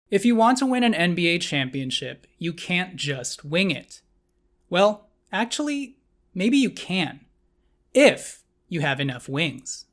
If you want to win an NBA championship, you can't just wing it. Well, actually, maybe you can, if you have enough wings.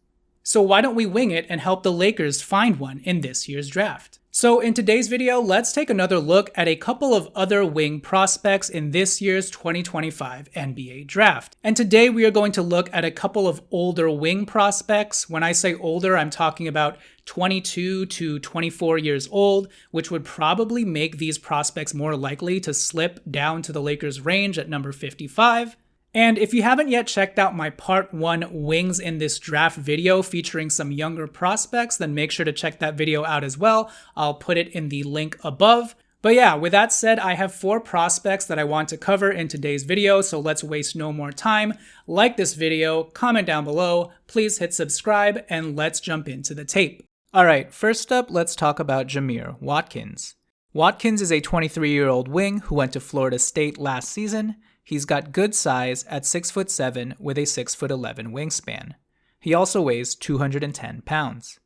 So why don't we wing it and help the Lakers find one in this year's draft? So in today's video, let's take another look at a couple of other wing prospects in this year's 2025 NBA draft. And today we are going to look at a couple of older wing prospects. When I say older, I'm talking about 22 to 24 years old, which would probably make these prospects more likely to slip down to the Lakers' range at number 55. And if you haven't yet checked out my part 1 Wings in this draft video featuring some younger prospects, then make sure to check that video out as well. I'll put it in the link above. But yeah, with that said, I have 4 prospects that I want to cover in today's video, so let's waste no more time. Like this video, comment down below, please hit subscribe, and let's jump into the tape. Alright, first up, let's talk about Jamir Watkins. Watkins is a 23-year-old wing who went to Florida State last season. He's got good size at 6'7" with a 6'11" wingspan. He also weighs 210 pounds.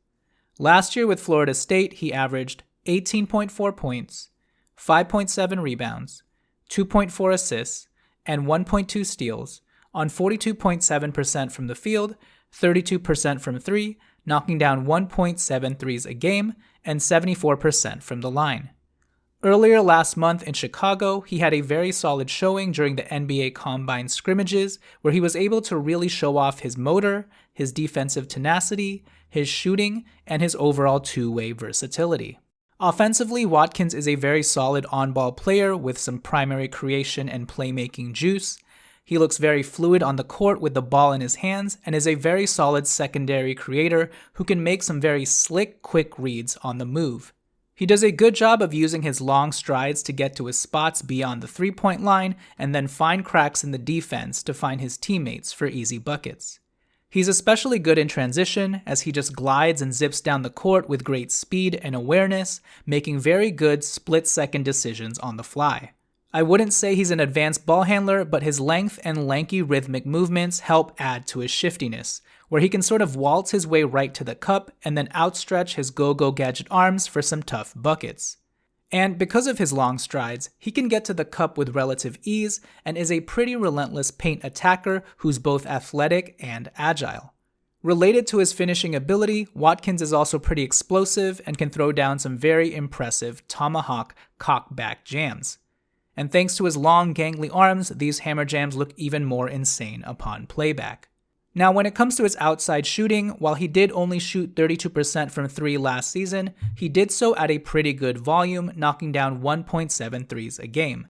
Last year with Florida State, he averaged 18.4 points, 5.7 rebounds, 2.4 assists, and 1.2 steals on 42.7% from the field, 32% from 3, knocking down 1.7 threes a game, and 74% from the line. Earlier last month in Chicago, he had a very solid showing during the NBA Combine scrimmages, where he was able to really show off his motor, his defensive tenacity, his shooting, and his overall two-way versatility. Offensively, Watkins is a very solid on-ball player with some primary creation and playmaking juice. He looks very fluid on the court with the ball in his hands and is a very solid secondary creator who can make some very slick, quick reads on the move. He does a good job of using his long strides to get to his spots beyond the three-point line and then find cracks in the defense to find his teammates for easy buckets. He's especially good in transition as he just glides and zips down the court with great speed and awareness, making very good split-second decisions on the fly. I wouldn't say he's an advanced ball handler, but his length and lanky rhythmic movements help add to his shiftiness, where he can sort of waltz his way right to the cup and then outstretch his go-go gadget arms for some tough buckets. And because of his long strides, he can get to the cup with relative ease and is a pretty relentless paint attacker who's both athletic and agile. Related to his finishing ability, Watkins is also pretty explosive and can throw down some very impressive tomahawk cock-back jams. And thanks to his long, gangly arms, these hammer jams look even more insane upon playback. Now, when it comes to his outside shooting, while he did only shoot 32% from 3 last season, he did so at a pretty good volume, knocking down 1.7 threes a game.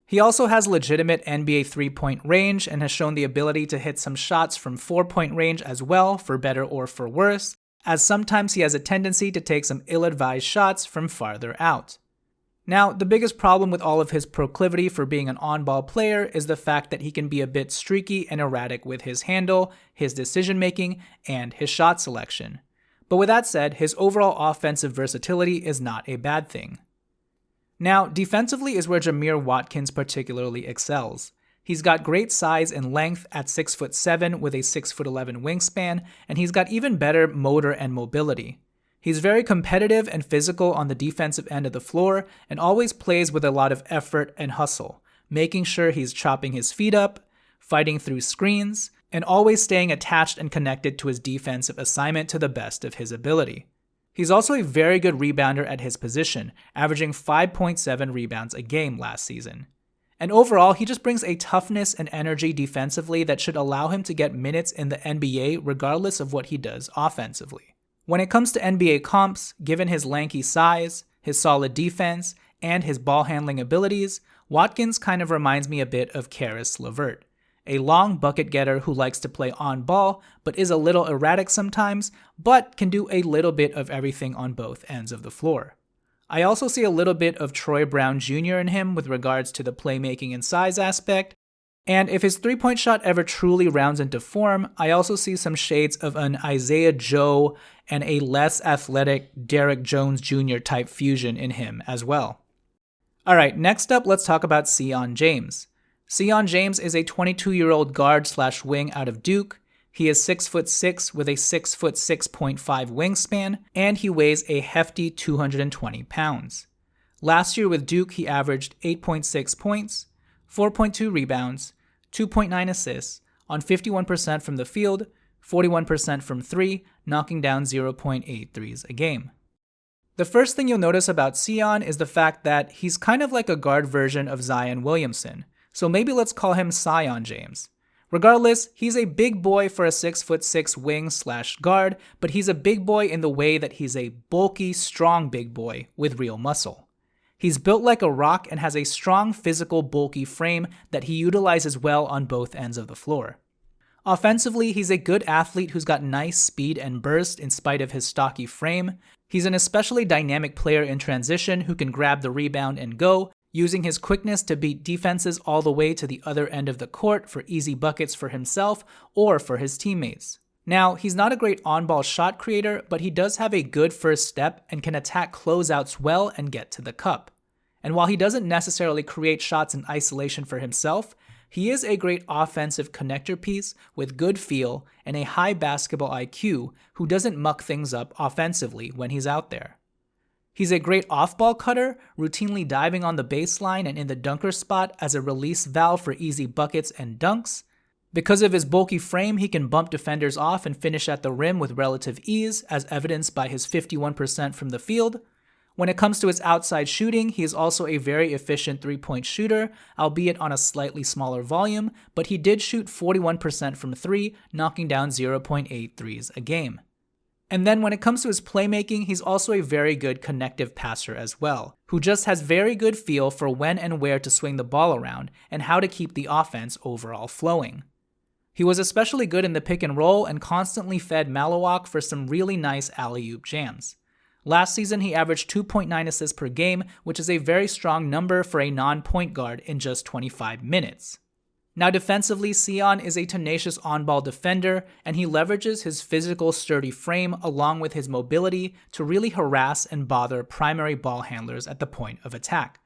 He also has legitimate NBA three-point range and has shown the ability to hit some shots from 4-point range as well, for better or for worse, as sometimes he has a tendency to take some ill-advised shots from farther out. Now, the biggest problem with all of his proclivity for being an on-ball player is the fact that he can be a bit streaky and erratic with his handle, his decision-making, and his shot selection. But with that said, his overall offensive versatility is not a bad thing. Now, defensively is where Jamir Watkins particularly excels. He's got great size and length at 6'7" with a 6'11" wingspan, and he's got even better motor and mobility. He's very competitive and physical on the defensive end of the floor and always plays with a lot of effort and hustle, making sure he's chopping his feet up, fighting through screens, and always staying attached and connected to his defensive assignment to the best of his ability. He's also a very good rebounder at his position, averaging 5.7 rebounds a game last season. And overall, he just brings a toughness and energy defensively that should allow him to get minutes in the NBA regardless of what he does offensively. When it comes to NBA comps, given his lanky size, his solid defense, and his ball handling abilities, Watkins kind of reminds me a bit of Caris LeVert, a long bucket getter who likes to play on ball but is a little erratic sometimes, but can do a little bit of everything on both ends of the floor. I also see a little bit of Troy Brown Jr. in him with regards to the playmaking and size aspect, and if his three-point shot ever truly rounds into form, I also see some shades of an Isaiah Joe and a less athletic Derrick Jones Jr. type fusion in him as well. Alright, next up, let's talk about Sion James. Sion James is a 22-year-old guard/wing out of Duke. He is 6'6" with a 6'6.5" wingspan, and he weighs a hefty 220 pounds. Last year with Duke, he averaged 8.6 points, 4.2 rebounds, 2.9 assists on 51% from the field, 41% from 3, knocking down 0.8 threes a game. The first thing you'll notice about Sion is the fact that he's kind of like a guard version of Zion Williamson, so maybe let's call him Sion James. Regardless, he's a big boy for a 6'6" wing/guard, but he's a big boy in the way that he's a bulky, strong big boy with real muscle. He's built like a rock and has a strong physical, bulky frame that he utilizes well on both ends of the floor. Offensively, he's a good athlete who's got nice speed and burst in spite of his stocky frame. He's an especially dynamic player in transition who can grab the rebound and go, using his quickness to beat defenses all the way to the other end of the court for easy buckets for himself or for his teammates. Now, he's not a great on-ball shot creator, but he does have a good first step and can attack closeouts well and get to the cup. And while he doesn't necessarily create shots in isolation for himself, he is a great offensive connector piece with good feel and a high basketball IQ who doesn't muck things up offensively when he's out there. He's a great off-ball cutter, routinely diving on the baseline and in the dunker spot as a release valve for easy buckets and dunks. Because of his bulky frame, he can bump defenders off and finish at the rim with relative ease, as evidenced by his 51% from the field. When it comes to his outside shooting, he is also a very efficient three-point shooter, albeit on a slightly smaller volume, but he did shoot 41% from 3, knocking down 0.8 threes a game. And then when it comes to his playmaking, he's also a very good connective passer as well, who just has very good feel for when and where to swing the ball around and how to keep the offense overall flowing. He was especially good in the pick and roll and constantly fed Malawak for some really nice alley-oop jams. Last season, he averaged 2.9 assists per game, which is a very strong number for a non-point guard in just 25 minutes. Now defensively, Sion is a tenacious on-ball defender, and he leverages his physical, sturdy frame along with his mobility to really harass and bother primary ball handlers at the point of attack.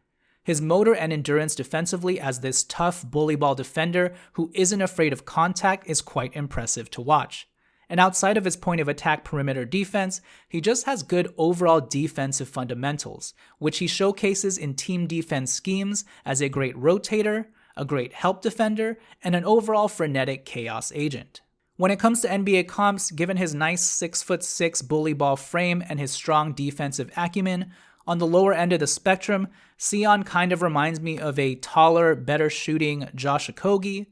His motor and endurance defensively as this tough bully ball defender who isn't afraid of contact is quite impressive to watch. And outside of his point of attack perimeter defense, he just has good overall defensive fundamentals, which he showcases in team defense schemes as a great rotator, a great help defender, and an overall frenetic chaos agent. When it comes to NBA comps, given his nice 6'6" bully ball frame and his strong defensive acumen, on the lower end of the spectrum, Sion kind of reminds me of a taller, better shooting Josh Okogie.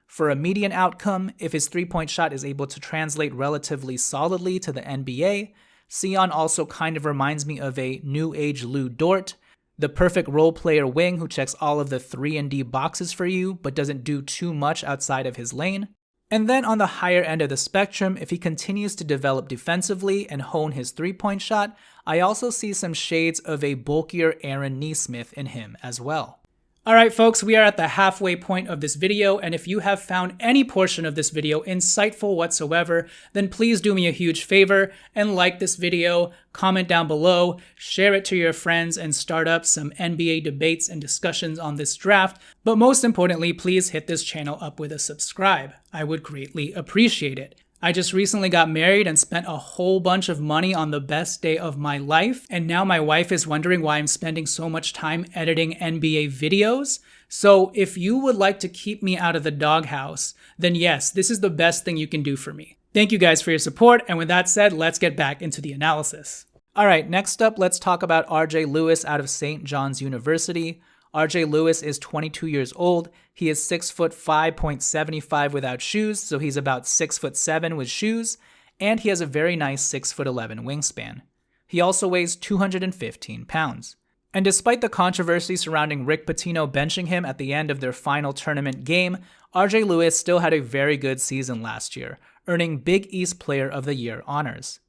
For a median outcome, if his three-point shot is able to translate relatively solidly to the NBA, Sion also kind of reminds me of a new age Lou Dort, the perfect role player wing who checks all of the 3&D boxes for you but doesn't do too much outside of his lane. And then on the higher end of the spectrum, if he continues to develop defensively and hone his three-point shot, I also see some shades of a bulkier Aaron Nesmith in him as well. Alright folks, we are at the halfway point of this video, and if you have found any portion of this video insightful whatsoever, then please do me a huge favor and like this video, comment down below, share it to your friends, and start up some NBA debates and discussions on this draft. But most importantly, please hit this channel up with a subscribe. I would greatly appreciate it. I just recently got married and spent a whole bunch of money on the best day of my life, and now my wife is wondering why I'm spending so much time editing NBA videos. So if you would like to keep me out of the doghouse, then yes, this is the best thing you can do for me. Thank you guys for your support, and with that said, let's get back into the analysis. Alright, next up, let's talk about RJ Lewis out of St. John's University. RJ Lewis is 22 years old. He is 6'5.75" without shoes, so he's about 6'7" with shoes, and he has a very nice 6'11" wingspan. He also weighs 215 pounds. And despite the controversy surrounding Rick Pitino benching him at the end of their final tournament game, RJ Lewis still had a very good season last year, earning Big East Player of the Year honors.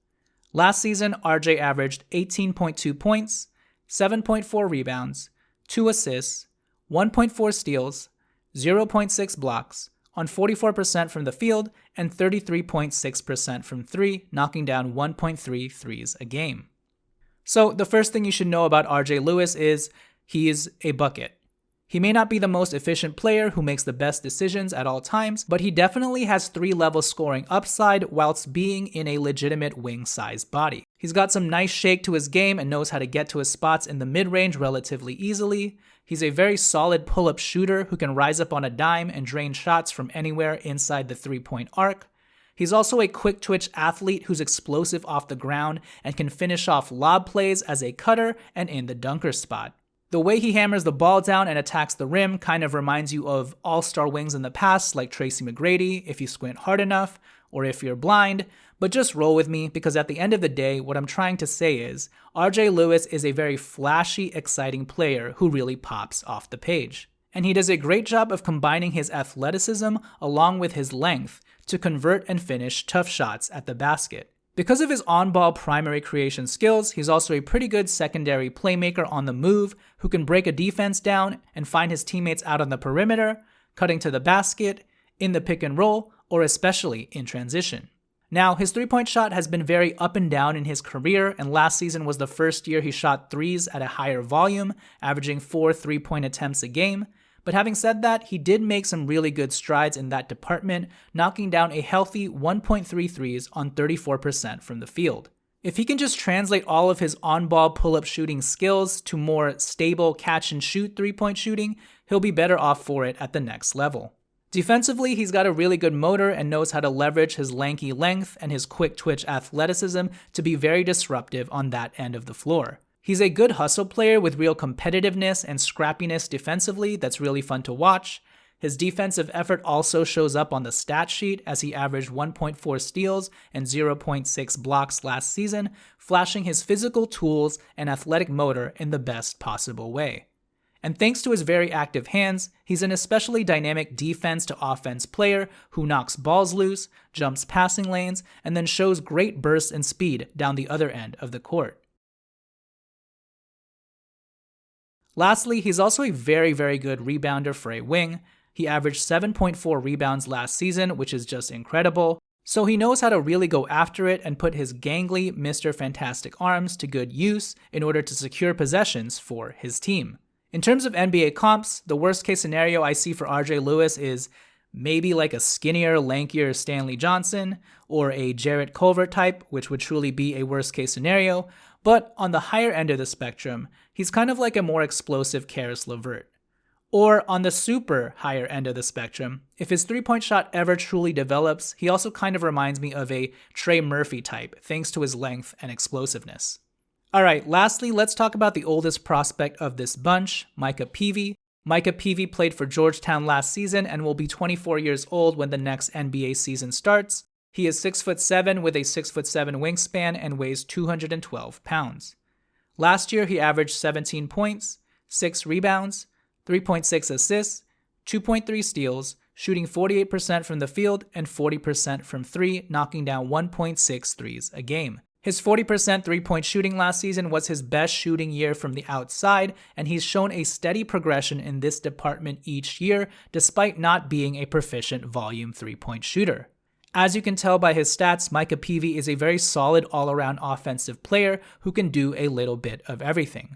Last season, RJ averaged 18.2 points, 7.4 rebounds, 2 assists, 1.4 steals, 0.6 blocks, on 44% from the field, and 33.6% from 3, knocking down 1.3 threes a game. So the first thing you should know about RJ Lewis is he is a bucket. He may not be the most efficient player who makes the best decisions at all times, but he definitely has 3-level scoring upside whilst being in a legitimate wing-sized body. He's got some nice shake to his game and knows how to get to his spots in the mid-range relatively easily. He's a very solid pull-up shooter who can rise up on a dime and drain shots from anywhere inside the 3-point arc. He's also a quick-twitch athlete who's explosive off the ground and can finish off lob plays as a cutter and in the dunker spot. The way he hammers the ball down and attacks the rim kind of reminds you of all-star wings in the past like Tracy McGrady if you squint hard enough or if you're blind, but just roll with me because at the end of the day, what I'm trying to say is RJ Lewis is a very flashy, exciting player who really pops off the page. And he does a great job of combining his athleticism along with his length to convert and finish tough shots at the basket. Because of his on-ball primary creation skills, he's also a pretty good secondary playmaker on the move who can break a defense down and find his teammates out on the perimeter, cutting to the basket, in the pick and roll, or especially in transition. Now, his three-point shot has been very up and down in his career, and last season was the first year he shot threes at a higher volume, averaging 4 3-point attempts a game. But having said that, he did make some really good strides in that department, knocking down a healthy 1.3 threes on 34% from the field. If he can just translate all of his on-ball pull-up shooting skills to more stable catch-and-shoot three-point shooting, he'll be better off for it at the next level. Defensively, he's got a really good motor and knows how to leverage his lanky length and his quick-twitch athleticism to be very disruptive on that end of the floor. He's a good hustle player with real competitiveness and scrappiness defensively that's really fun to watch. His defensive effort also shows up on the stat sheet as he averaged 1.4 steals and 0.6 blocks last season, flashing his physical tools and athletic motor in the best possible way. And thanks to his very active hands, he's an especially dynamic defense to offense player who knocks balls loose, jumps passing lanes, and then shows great bursts and speed down the other end of the court. Lastly, he's also a very, very good rebounder for a wing. He averaged 7.4 rebounds last season, which is just incredible. So he knows how to really go after it and put his gangly Mr. Fantastic arms to good use in order to secure possessions for his team. In terms of NBA comps, the worst case scenario I see for RJ Lewis is maybe like a skinnier, lankier Stanley Johnson or a Jarrett Culver type, which would truly be a worst case scenario. But on the higher end of the spectrum, he's kind of like a more explosive Karis LeVert. Or on the super higher end of the spectrum, if his three-point shot ever truly develops, he also kind of reminds me of a Trey Murphy type, thanks to his length and explosiveness. Alright, lastly, let's talk about the oldest prospect of this bunch, Micah Peavy. Micah Peavy played for Georgetown last season and will be 24 years old when the next NBA season starts. He is 6'7" with a 6'7" wingspan and weighs 212 pounds. Last year, he averaged 17 points, 6 rebounds, 3.6 assists, 2.3 steals, shooting 48% from the field and 40% from 3, knocking down 1.6 threes a game. His 40% three-point shooting last season was his best shooting year from the outside, and he's shown a steady progression in this department each year, despite not being a proficient volume three-point shooter. As you can tell by his stats, Micah Peavy is a very solid all-around offensive player who can do a little bit of everything.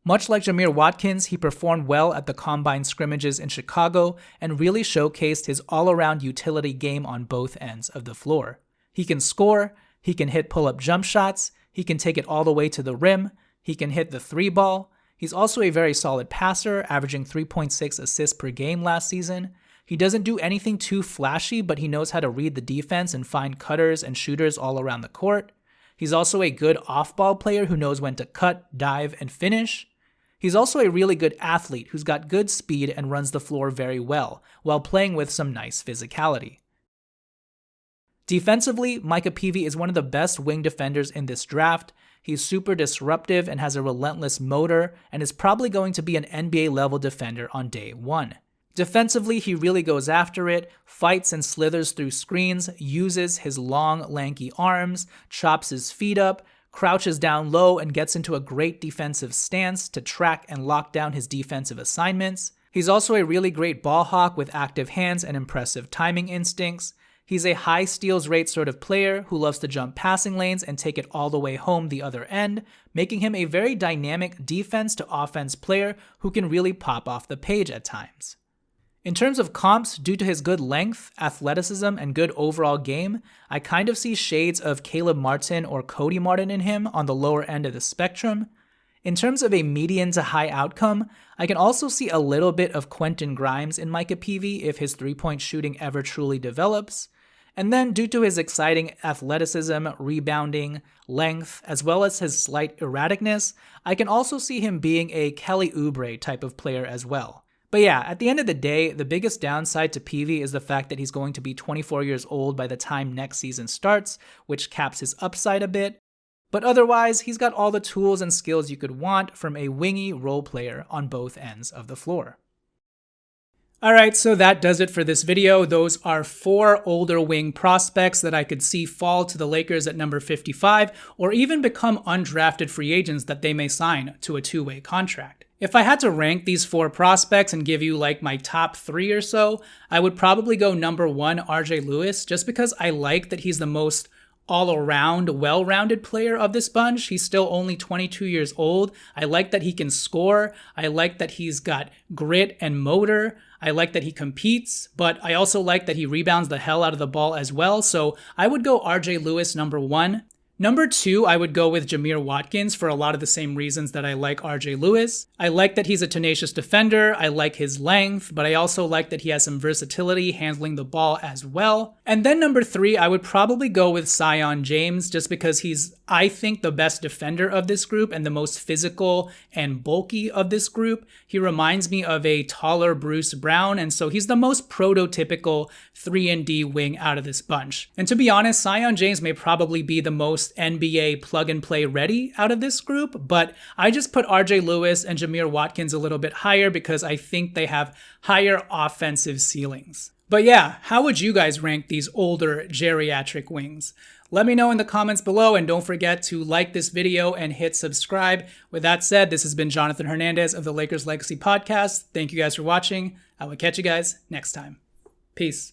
Much like Jamir Watkins, he performed well at the combine scrimmages in Chicago and really showcased his all-around utility game on both ends of the floor. He can score, he can hit pull-up jump shots, he can take it all the way to the rim, he can hit the three ball. He's also a very solid passer, averaging 3.6 assists per game last season. He doesn't do anything too flashy, but he knows how to read the defense and find cutters and shooters all around the court. He's also a good off-ball player who knows when to cut, dive, and finish. He's also a really good athlete who's got good speed and runs the floor very well, while playing with some nice physicality. Defensively, Micah Peavy is one of the best wing defenders in this draft. He's super disruptive and has a relentless motor, and is probably going to be an NBA-level defender on day one. Defensively, he really goes after it, fights and slithers through screens, uses his long, lanky arms, chops his feet up, crouches down low and gets into a great defensive stance to track and lock down his defensive assignments. He's also a really great ball hawk with active hands and impressive timing instincts. He's a high steals rate sort of player who loves to jump passing lanes and take it all the way home the other end, making him a very dynamic defense to offense player who can really pop off the page at times. In terms of comps, due to his good length, athleticism, and good overall game, I kind of see shades of Caleb Martin or Cody Martin in him on the lower end of the spectrum. In terms of a median to high outcome, I can also see a little bit of Quentin Grimes in Micah Peavy if his three-point shooting ever truly develops. And then due to his exciting athleticism, rebounding, length, as well as his slight erraticness, I can also see him being a Kelly Oubre type of player as well. But yeah, at the end of the day, the biggest downside to Peavy is the fact that he's going to be 24 years old by the time next season starts, which caps his upside a bit. But otherwise, he's got all the tools and skills you could want from a wingy role player on both ends of the floor. Alright, so that does it for this video. Those are 4 older wing prospects that I could see fall to the Lakers at number 55, or even become undrafted free agents that they may sign to a 2-way contract. If I had to rank these 4 prospects and give you like my top 3 or so, I would probably go number 1, RJ Lewis, just because I like that he's the most all-around, well-rounded player of this bunch. He's still only 22 years old. I like that he can score. I like that he's got grit and motor. I like that he competes, but I also like that he rebounds the hell out of the ball as well. So I would go RJ Lewis number 1. Number 2, I would go with Jamir Watkins for a lot of the same reasons that I like RJ Lewis. I like that he's a tenacious defender, I like his length, but I also like that he has some versatility handling the ball as well. And then number 3, I would probably go with Sion James just because he's, I think, the best defender of this group and the most physical and bulky of this group. He reminds me of a taller Bruce Brown, and so he's the most prototypical 3&D wing out of this bunch. And to be honest, Sion James may probably be the most NBA plug-and-play ready out of this group, but I just put RJ Lewis and Jamir Watkins a little bit higher because I think they have higher offensive ceilings. But yeah, how would you guys rank these older geriatric wings? Let me know in the comments below, and don't forget to like this video and hit subscribe. With that said, this has been Jonathan Hernandez of the Lakers Legacy Podcast. Thank you guys for watching. I will catch you guys next time. Peace.